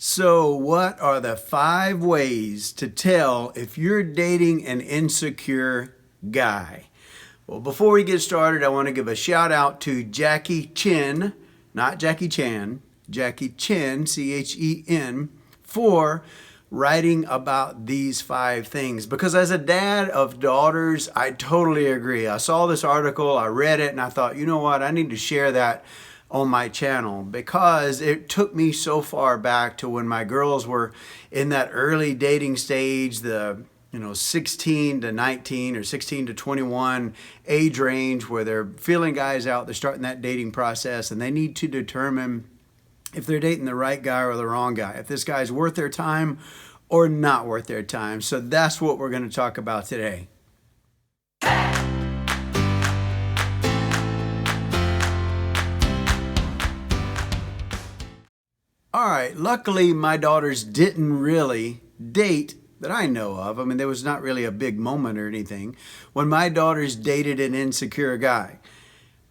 So, what are the 5 ways to tell if you're dating an insecure guy? Well, before we get started, I want to give a shout out to Jacky Chen, not Jackie Chan, Jacky Chen, Chen, for writing about these 5 things. Because as a dad of daughters, I totally agree. I saw this article, I read it, and I thought, you know what, I need to share that on my channel because it took me so far back to when my girls were in that early dating stage, the 16 to 19 or 16 to 21 age range where they're feeling guys out, they're starting that dating process, and they need to determine if they're dating the right guy or the wrong guy, if this guy's worth their time or not worth their time. So that's what we're going to talk about today. All right, luckily my daughters didn't really date that I know of. I mean, there was not really a big moment or anything when my daughters dated an insecure guy.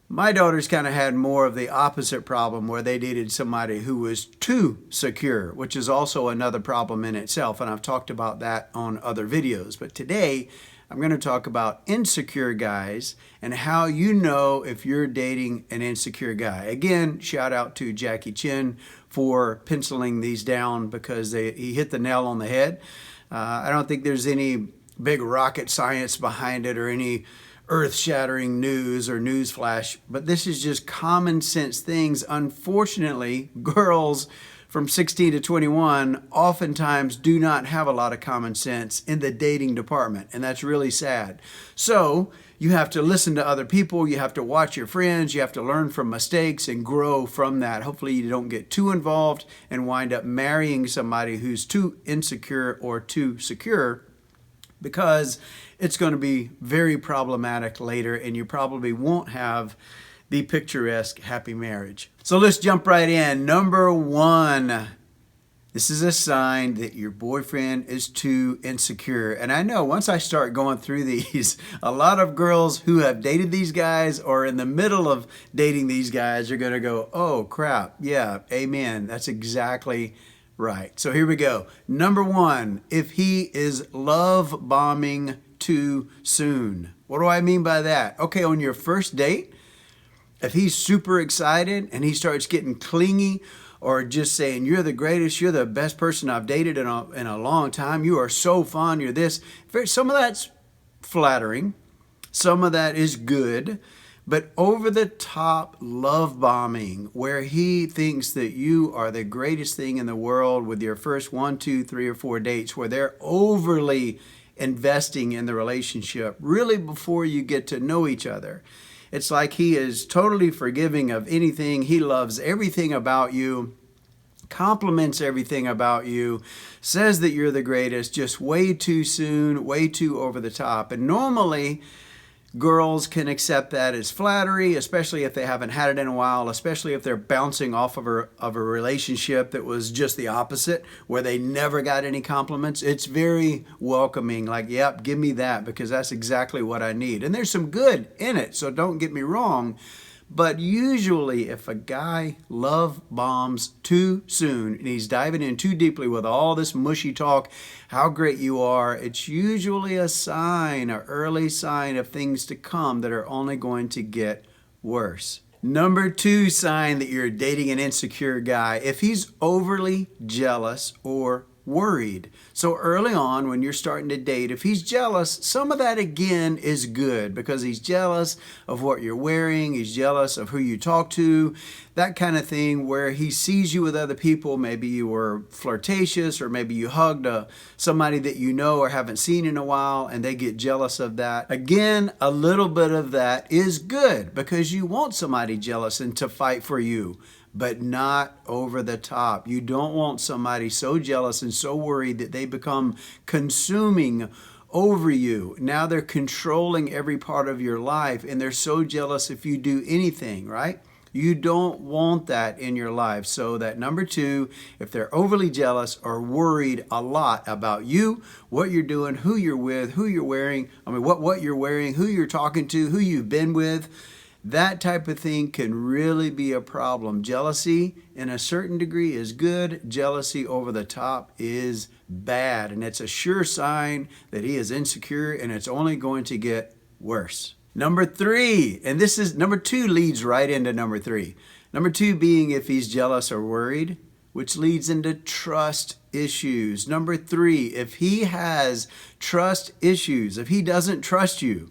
My daughters kind of had more of the opposite problem where they dated somebody who was too secure, which is also another problem in itself. And I've talked about that on other videos. But today, I'm going to talk about insecure guys and how you know if you're dating an insecure guy. Again, shout out to Jacky Chen for penciling these down because he hit the nail on the head. I don't think there's any big rocket science behind it or any earth-shattering news or news flash, but this is just common sense things. Unfortunately, girls from 16 to 21 oftentimes do not have a lot of common sense in the dating department, and that's really sad. So you have to listen to other people, you have to watch your friends, you have to learn from mistakes and grow from that. Hopefully you don't get too involved and wind up marrying somebody who's too insecure or too secure, because it's going to be very problematic later and you probably won't have the picturesque happy marriage. So let's jump right in. Number 1, this is a sign that your boyfriend is too insecure. And I know once I start going through these, a lot of girls who have dated these guys or in the middle of dating these guys are going to go, oh crap, yeah, amen. That's exactly right. So here we go. Number 1, if he is love bombing too soon. What do I mean by that? Okay, on your first date, if he's super excited and he starts getting clingy or just saying, you're the greatest, you're the best person I've dated in a long time, you are so fun, you're this. Some of that's flattering, some of that is good, but over the top love bombing where he thinks that you are the greatest thing in the world with your first 1, 2, 3, or 4 dates where they're overly investing in the relationship really before you get to know each other. It's like he is totally forgiving of anything. He loves everything about you, compliments everything about you, says that you're the greatest, just way too soon, way too over the top. And normally, girls can accept that as flattery, especially if they haven't had it in a while, especially if they're bouncing off of a relationship that was just the opposite, where they never got any compliments. It's very welcoming, like, yep, give me that, because that's exactly what I need. And there's some good in it, so don't get me wrong. But usually if a guy love bombs too soon and he's diving in too deeply with all this mushy talk, how great you are, it's usually a sign, an early sign of things to come that are only going to get worse. Number 2 sign that you're dating an insecure guy, if he's overly jealous or worried. So early on when you're starting to date, if he's jealous, some of that again is good because he's jealous of what you're wearing, he's jealous of who you talk to, that kind of thing where he sees you with other people. Maybe you were flirtatious or maybe you hugged somebody that you know or haven't seen in a while and they get jealous of that. Again, a little bit of that is good because you want somebody jealous and to fight for you, but not over the top. You don't want somebody so jealous and so worried that they become consuming over you. Now they're controlling every part of your life and they're so jealous if you do anything, right? You don't want that in your life. So that number 2, if they're overly jealous or worried a lot about you, what you're doing, who you're with, who you're wearing, what you're wearing, who you're talking to, who you've been with, That type of thing can really be a problem. Jealousy in a certain degree is good. Jealousy over the top is bad. And it's a sure sign that he is insecure, and it's only going to get worse. Number 3, and this is number 2 leads right into number 3. Number 2 being if he's jealous or worried, which leads into trust issues. Number 3, if he has trust issues, if he doesn't trust you,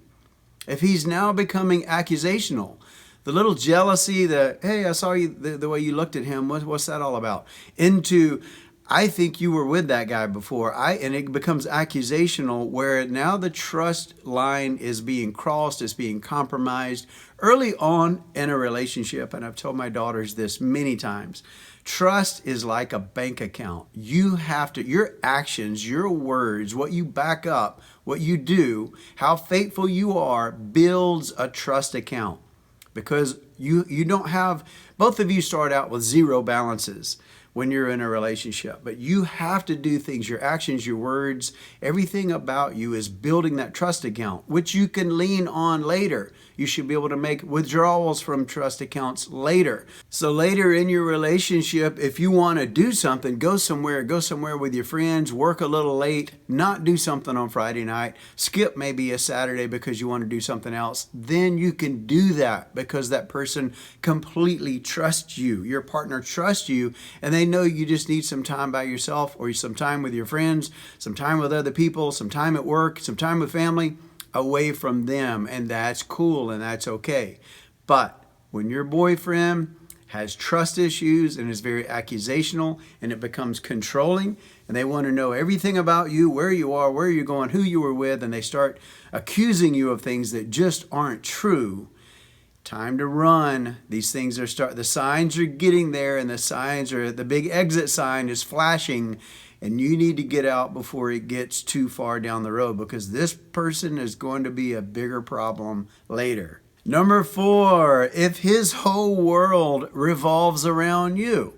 if he's now becoming accusational, the little jealousy, the, hey, I saw you, the way you looked at him, what's that all about? Into, I think you were with that guy before. And it becomes accusational, where now the trust line is being crossed, is being compromised early on in a relationship. And I've told my daughters this many times. Trust is like a bank account. You have to, your actions, your words, what you back up, what you do, how faithful you are builds a trust account. Because you don't have, both of you start out with zero balances when you're in a relationship. But you have to do things, your actions, your words, everything about you is building that trust account, which you can lean on later. You should be able to make withdrawals from trust accounts later. So later in your relationship, if you want to do something, go somewhere with your friends, work a little late, not do something on Friday night, skip maybe a Saturday because you want to do something else, then you can do that because that person completely trusts you. Your partner trusts you, and they know you just need some time by yourself, or some time with your friends, some time with other people, some time at work, some time with family, away from them, and that's cool and that's okay. But when your boyfriend has trust issues and is very accusational, and it becomes controlling, and they want to know everything about you, where you are, where you're going, who you were with, and they start accusing you of things that just aren't true, time to run. These things are the signs are getting there, and the big exit sign is flashing, and you need to get out before it gets too far down the road, because this person is going to be a bigger problem later. Number 4, if his whole world revolves around you.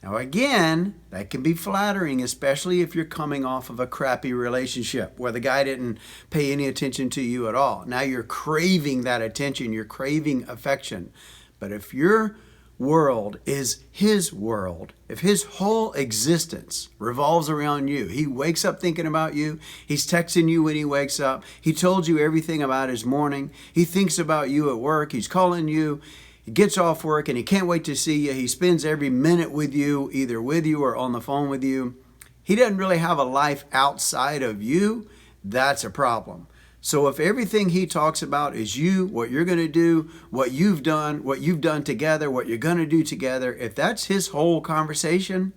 Now again, that can be flattering, especially if you're coming off of a crappy relationship where the guy didn't pay any attention to you at all. Now you're craving that attention, you're craving affection. But if your world is his world, if his whole existence revolves around you, he wakes up thinking about you, he's texting you when he wakes up, he told you everything about his morning, he thinks about you at work, he's calling you, he gets off work and he can't wait to see you, he spends every minute with you, either with you or on the phone with you, he doesn't really have a life outside of you, that's a problem. So if everything he talks about is you, what you're going to do, what you've done together, what you're going to do together, if that's his whole conversation,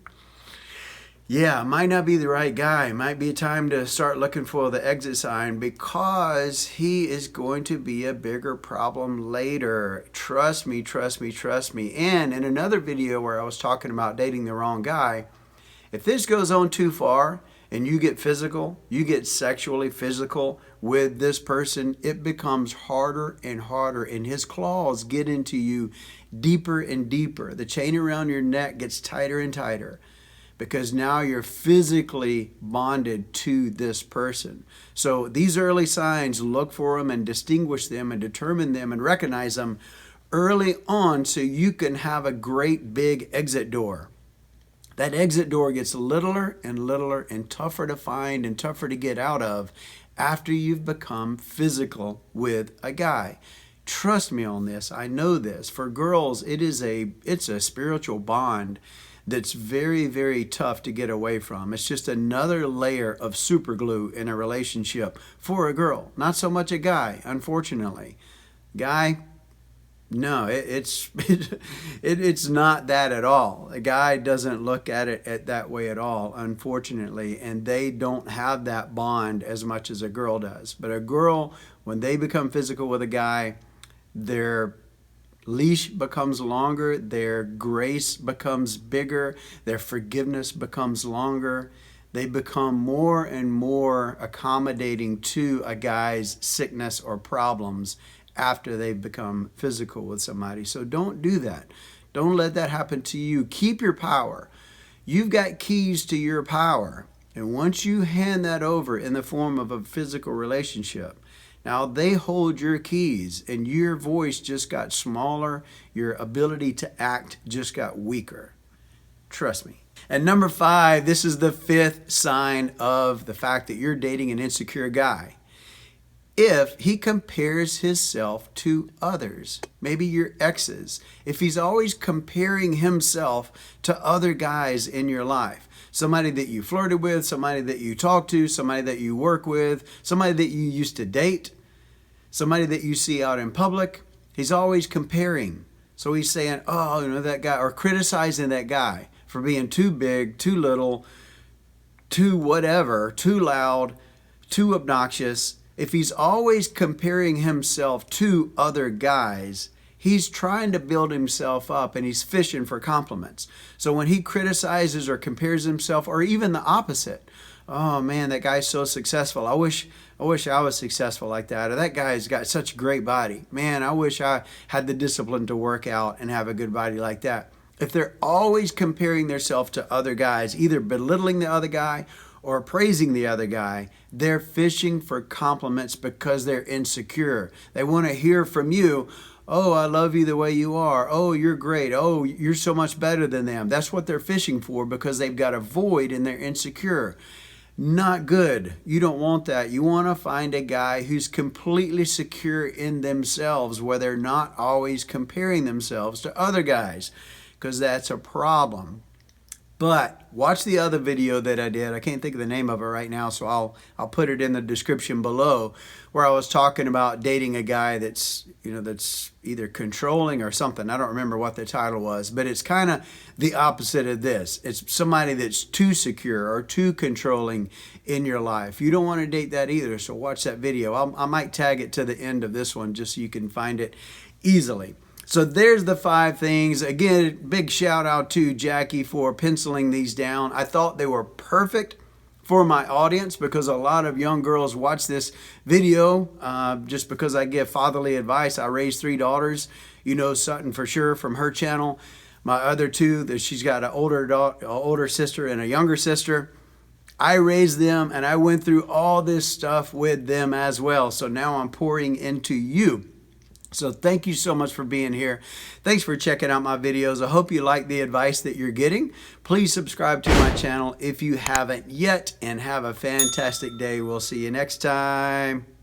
yeah, it might not be the right guy. It might be a time to start looking for the exit sign, because he is going to be a bigger problem later. Trust me, trust me, trust me. And in another video where I was talking about dating the wrong guy, if this goes on too far, and you get physical, you get sexually physical with this person, it becomes harder and harder, and his claws get into you deeper and deeper. The chain around your neck gets tighter and tighter, because now you're physically bonded to this person. So these early signs, look for them and distinguish them and determine them and recognize them early on, so you can have a great big exit door. That exit door gets littler and littler and tougher to find and tougher to get out of after you've become physical with a guy. Trust me on this. I know this. For girls, it's a spiritual bond that's very, very tough to get away from. It's just another layer of super glue in a relationship for a girl. Not so much a guy, unfortunately. Guy, no, it's not that at all. A guy doesn't look at it that way at all, unfortunately, and they don't have that bond as much as a girl does. But a girl, when they become physical with a guy, their leash becomes longer, their grace becomes bigger, their forgiveness becomes longer. They become more and more accommodating to a guy's sickness or problems after they've become physical with somebody. So don't do that. Don't let that happen to you. Keep your power. You've got keys to your power. And once you hand that over in the form of a physical relationship, Now they hold your keys and your voice just got smaller. Your ability to act just got weaker. Trust me. And number 5, this is the 5th sign of the fact that you're dating an insecure guy. If he compares himself to others, maybe your exes, if he's always comparing himself to other guys in your life, somebody that you flirted with, somebody that you talk to, somebody that you work with, somebody that you used to date, somebody that you see out in public, he's always comparing. So he's saying, oh, that guy, or criticizing that guy for being too big, too little, too whatever, too loud, too obnoxious. If he's always comparing himself to other guys, he's trying to build himself up and he's fishing for compliments. So when he criticizes or compares himself, or even the opposite, oh man, that guy's so successful. I wish I was successful like that. Or that guy's got such a great body. Man, I wish I had the discipline to work out and have a good body like that. If they're always comparing themselves to other guys, either belittling the other guy or praising the other guy, they're fishing for compliments because they're insecure. They want to hear from you, oh, I love you the way you are. Oh, you're great. Oh, you're so much better than them. That's what they're fishing for because they've got a void and they're insecure. Not good. You don't want that. You want to find a guy who's completely secure in themselves, where they're not always comparing themselves to other guys, because that's a problem. But watch the other video that I did. I can't think of the name of it right now, so I'll put it in the description below, where I was talking about dating a guy that's either controlling or something. I don't remember what the title was, but it's kind of the opposite of this. It's somebody that's too secure or too controlling in your life. You don't want to date that either, so watch that video. I might tag it to the end of this one just so you can find it easily. So there's the 5 things. Again, big shout out to Jacky for penciling these down. I thought they were perfect for my audience because a lot of young girls watch this video just because I give fatherly advice. I raised 3 daughters. You know Sutton for sure from her channel. My other 2, she's got an older sister and a younger sister. I raised them and I went through all this stuff with them as well. So now I'm pouring into you. So thank you so much for being here. Thanks for checking out my videos. I hope you like the advice that you're getting. Please subscribe to my channel if you haven't yet, and have a fantastic day. We'll see you next time.